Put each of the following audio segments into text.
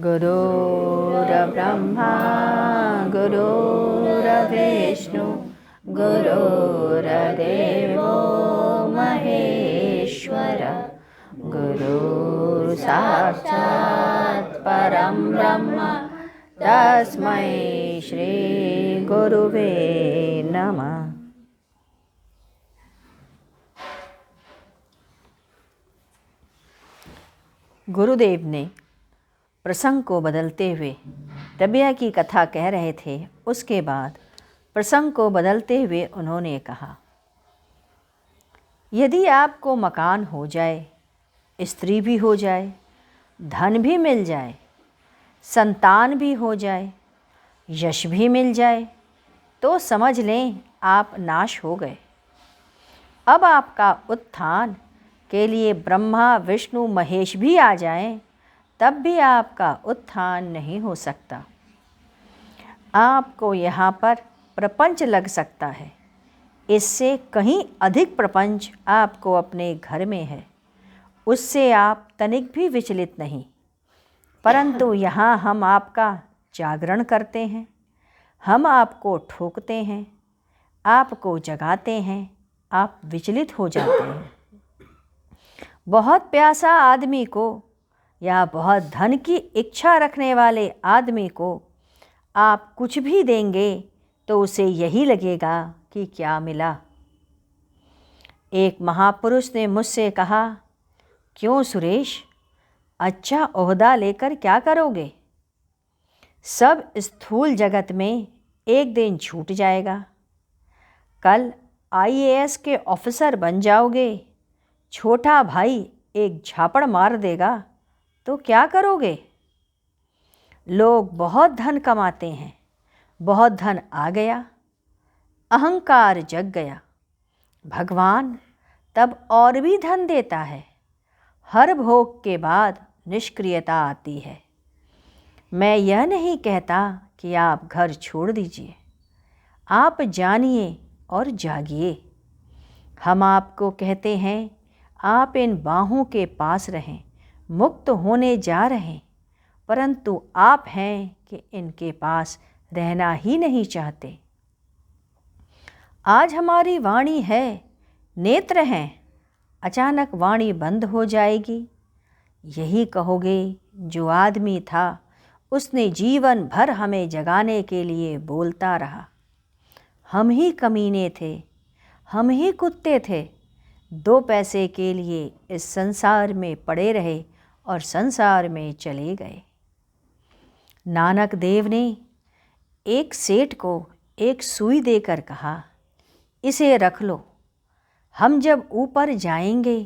गुरुर्ब्रह्मा गुरुर्विष्णु गुरुर्देवो महेश्वर गुरु साक्षात् परं ब्रह्म तस्मै श्री गुरुवे नमः। गुरुदेव ने प्रसंग को बदलते हुए रबिया की कथा कह रहे थे। उसके बाद प्रसंग को बदलते हुए उन्होंने कहा, यदि आपको मकान हो जाए, स्त्री भी हो जाए, धन भी मिल जाए, संतान भी हो जाए, यश भी मिल जाए, तो समझ लें आप नाश हो गए। अब आपका उत्थान के लिए ब्रह्मा विष्णु महेश भी आ जाएं, तब भी आपका उत्थान नहीं हो सकता। आपको यहाँ पर प्रपंच लग सकता है, इससे कहीं अधिक प्रपंच आपको अपने घर में है, उससे आप तनिक भी विचलित नहीं। परंतु यहाँ हम आपका जागरण करते हैं, हम आपको ठोकते हैं, आपको जगाते हैं, आप विचलित हो जाते हैं। बहुत प्यासा आदमी को या बहुत धन की इच्छा रखने वाले आदमी को आप कुछ भी देंगे तो उसे यही लगेगा कि क्या मिला। एक महापुरुष ने मुझसे कहा, क्यों सुरेश, अच्छा ओहदा लेकर क्या करोगे? सब स्थूल जगत में एक दिन छूट जाएगा। कल IAS के ऑफिसर बन जाओगे, छोटा भाई एक झापड़ मार देगा तो क्या करोगे? लोग बहुत धन कमाते हैं, बहुत धन आ गया, अहंकार जग गया। भगवान तब और भी धन देता है। हर भोग के बाद निष्क्रियता आती है। मैं यह नहीं कहता कि आप घर छोड़ दीजिए, आप जानिए और जागिए। हम आपको कहते हैं आप इन बाहों के पास रहें, मुक्त होने जा रहे, परंतु आप हैं कि इनके पास रहना ही नहीं चाहते। आज हमारी वाणी है, नेत्र हैं, अचानक वाणी बंद हो जाएगी। यही कहोगे जो आदमी था उसने जीवन भर हमें जगाने के लिए बोलता रहा। हम ही कमीने थे, हम ही कुत्ते थे, 2 पैसे के लिए इस संसार में पड़े रहे और संसार में चले गए। नानक देव ने एक सेठ को एक सुई देकर कहा, इसे रख लो, हम जब ऊपर जाएंगे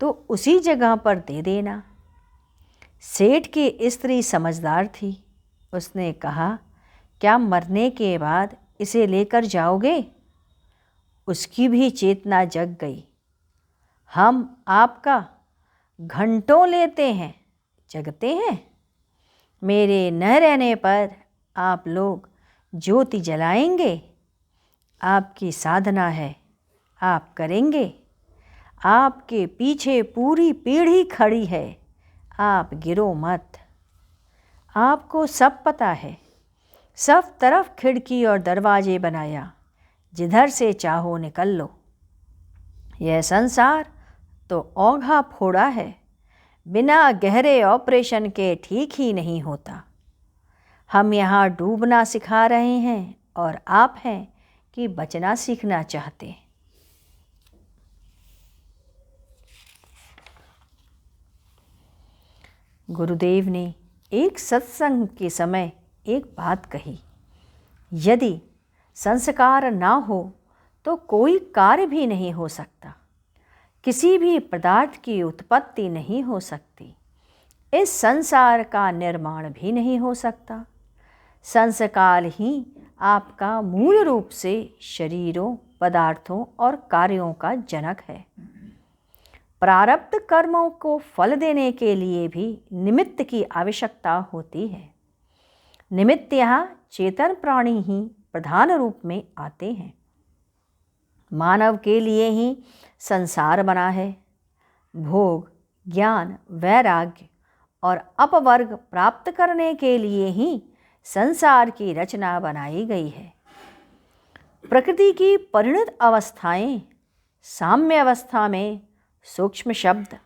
तो उसी जगह पर दे देना। सेठ की स्त्री समझदार थी, उसने कहा, क्या मरने के बाद इसे लेकर जाओगे? उसकी भी चेतना जग गई। हम आपका घंटों लेते हैं, जगते हैं। मेरे न रहने पर आप लोग ज्योति जलाएंगे। आपकी साधना है, आप करेंगे। आपके पीछे पूरी पीढ़ी खड़ी है, आप गिरो मत। आपको सब पता है, सब तरफ खिड़की और दरवाजे बनाया, जिधर से चाहो निकल लो। यह संसार तो औंधा फोड़ा है, बिना गहरे ऑपरेशन के ठीक ही नहीं होता। हम यहाँ डूबना सिखा रहे हैं और आप हैं कि बचना सीखना चाहते। गुरुदेव ने एक सत्संग के समय एक बात कही, यदि संस्कार ना हो तो कोई कार्य भी नहीं हो सकता, किसी भी पदार्थ की उत्पत्ति नहीं हो सकती, इस संसार का निर्माण भी नहीं हो सकता। संस्कार ही आपका मूल रूप से शरीरों, पदार्थों और कार्यों का जनक है। प्रारब्ध कर्मों को फल देने के लिए भी निमित्त की आवश्यकता होती है। निमित्त यहाँ चेतन प्राणी ही प्रधान रूप में आते हैं। मानव के लिए ही संसार बना है। भोग, ज्ञान, वैराग्य और अपवर्ग प्राप्त करने के लिए ही संसार की रचना बनाई गई है। प्रकृति की परिणत अवस्थाएं, साम्य अवस्था में सूक्ष्म शब्द,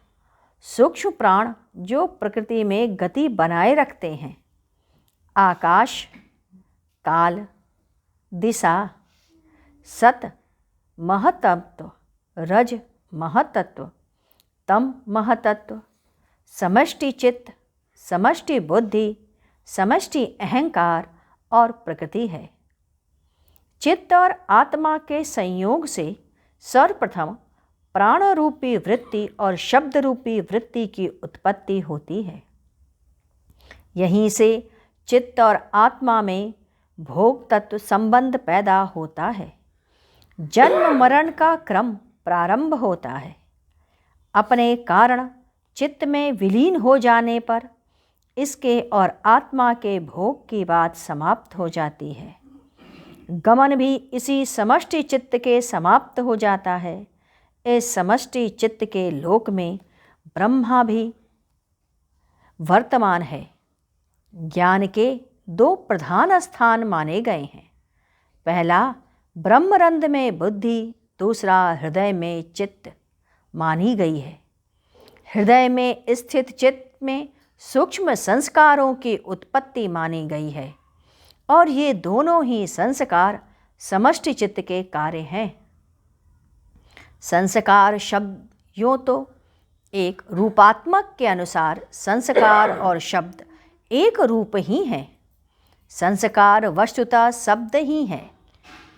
सूक्ष्म प्राण जो प्रकृति में गति बनाए रखते हैं, आकाश, काल, दिशा, सत महतत्व, रज महतत्व, तम महतत्व, समष्टि चित्त, समष्टि बुद्धि, समष्टि अहंकार और प्रकृति है। चित्त और आत्मा के संयोग से सर्वप्रथम प्राण रूपी वृत्ति और शब्द रूपी वृत्ति की उत्पत्ति होती है। यहीं से चित्त और आत्मा में भोग तत्व संबंध पैदा होता है। जन्म मरण का क्रम प्रारंभ होता है। अपने कारण चित्त में विलीन हो जाने पर इसके और आत्मा के भोग की बात समाप्त हो जाती है। गमन भी इसी समष्टि चित्त के समाप्त हो जाता है। इस समष्टि चित्त के लोक में ब्रह्मा भी वर्तमान है। ज्ञान के दो प्रधान स्थान माने गए हैं। पहला ब्रह्मरंध्र में बुद्धि, दूसरा हृदय में चित्त मानी गई है। हृदय में स्थित चित्त में सूक्ष्म संस्कारों की उत्पत्ति मानी गई है और ये दोनों ही संस्कार समष्टि चित्त के कार्य हैं। संस्कार शब्द यूँ तो एक रूपात्मक के अनुसार संस्कार और शब्द एक रूप ही हैं। संस्कार वस्तुतः शब्द ही है।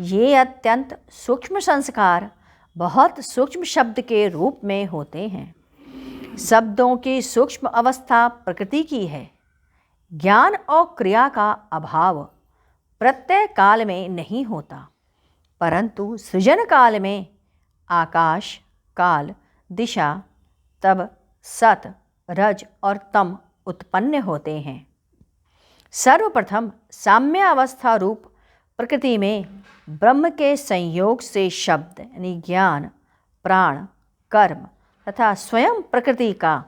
ये अत्यंत सूक्ष्म संस्कार बहुत सूक्ष्म शब्द के रूप में होते हैं। शब्दों की सूक्ष्म अवस्था प्रकृति की है। ज्ञान और क्रिया का अभाव प्रत्यय काल में नहीं होता, परंतु सृजन काल में आकाश, काल, दिशा, तब, सत, रज और तम उत्पन्न होते हैं। सर्वप्रथम साम्य अवस्था रूप प्रकृति में ब्रह्म के संयोग से शब्द यानी ज्ञान, प्राण, कर्म तथा स्वयं प्रकृति का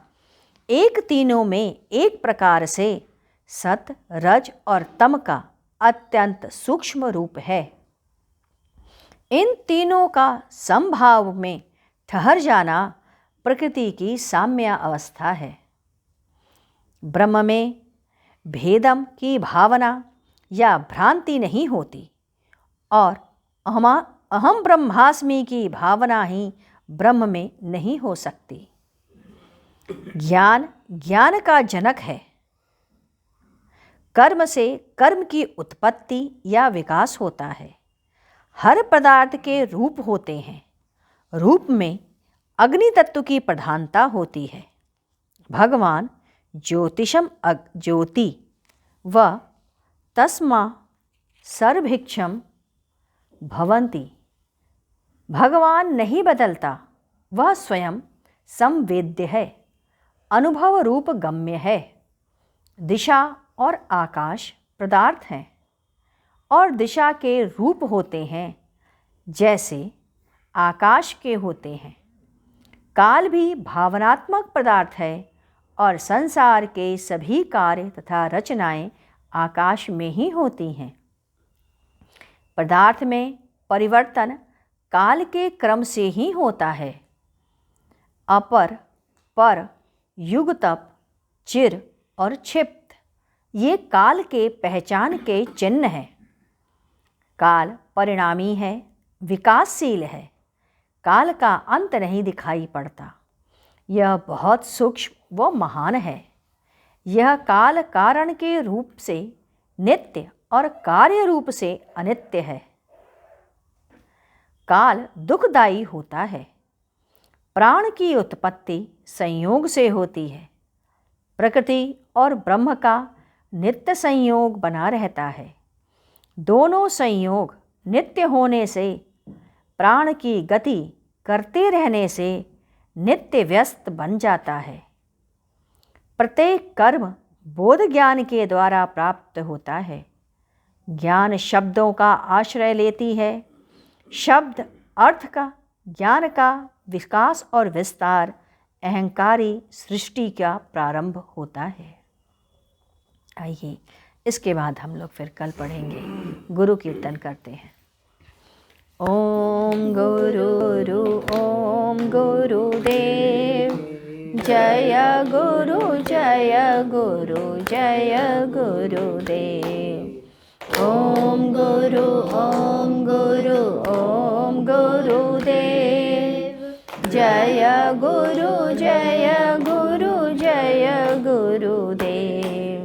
एक तीनों में एक प्रकार से सत, रज और तम का अत्यंत सूक्ष्म रूप है। इन तीनों का समभाव में ठहर जाना प्रकृति की साम्य अवस्था है। ब्रह्म में भेदम की भावना या भ्रांति नहीं होती और अहम ब्रह्मास्मि की भावना ही ब्रह्म में नहीं हो सकती। ज्ञान ज्ञान का जनक है। कर्म से कर्म की उत्पत्ति या विकास होता है। हर पदार्थ के रूप होते हैं। रूप में अग्नि तत्व की प्रधानता होती है। भगवान ज्योतिषम ज्योति व तस्मा सर्वभिक्षम भवन्ति। भगवान नहीं बदलता, वह स्वयं संवेद्य है, अनुभव रूप गम्य है। दिशा और आकाश पदार्थ हैं और दिशा के रूप होते हैं जैसे आकाश के होते हैं। काल भी भावनात्मक पदार्थ है और संसार के सभी कार्य तथा रचनाएं आकाश में ही होती हैं। पदार्थ में परिवर्तन काल के क्रम से ही होता है। अपर, पर, युगतप, चिर और क्षिप्त ये काल के पहचान के चिन्ह हैं। काल परिणामी है, विकासशील है। काल का अंत नहीं दिखाई पड़ता। यह बहुत सूक्ष्म व महान है। यह काल कारण के रूप से नित्य और कार्य रूप से अनित्य है। काल दुखदायी होता है। प्राण की उत्पत्ति संयोग से होती है। प्रकृति और ब्रह्म का नित्य संयोग बना रहता है। दोनों संयोग नित्य होने से, प्राण की गति करते रहने से नित्य व्यस्त बन जाता है। प्रत्येक कर्म बोध ज्ञान के द्वारा प्राप्त होता है। ज्ञान शब्दों का आश्रय लेती है। शब्द अर्थ का, ज्ञान का विकास और विस्तार अहंकारी सृष्टि का प्रारंभ होता है। आइए इसके बाद हम लोग फिर कल पढ़ेंगे, गुरु कीर्तन करते हैं। ओम गुरु ओम गुरुदेव, जय गुरु जय गुरु जय गुरुदेव। ओम गुरु ओम गुरु ओम गुरुदेव, जय गुरु जय गुरु जय गुरुदेव।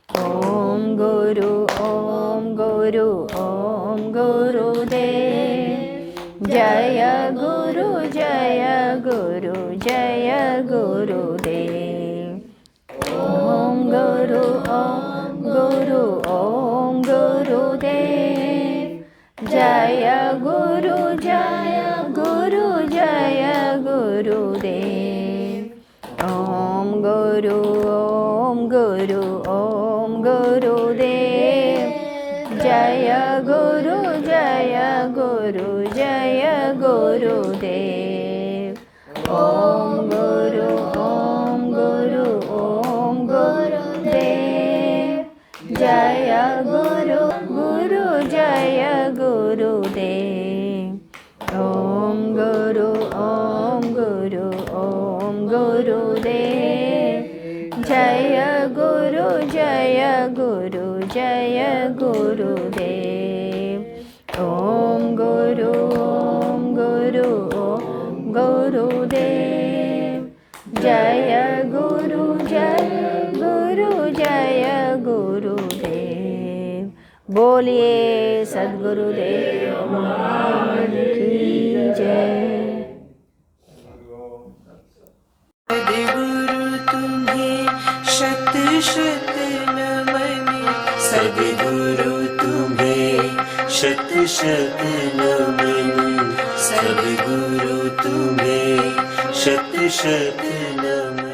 ओम गुरु ओम गुरु ओम गुरुदेव, जय गुरु जय गुरु जय गुरुदेव। ओम गुरु ओम गुरु ओम गुरुदेव, जय गुरु जय गुरु जय गुरुदेव। ओम गुरु ओम गुरु ओम गुरुदेव, जय गुरु जय गुरु जय गुरुदेव। ओम गुरु ओम गुरु ओम गुरुदेव, जय गुरु गुरु जय गुरुदेव। ओम गुरु ओम गुरु ओम गुरुदेव, जय गुरु जय गुरु जय गुरुदेव। ओम गुरु ओम गुरु ओम गुरुदेव, जय गुरु जय गुरु जय गुरुदेव। बोलिए सद्गुरुदेव भगवान की जय। सद्गुरु तुम्हें शत शत नमन, सद्गुरु तुम्हें शत शत नमन, सद्गुरु तुम्हें शत शत नमन।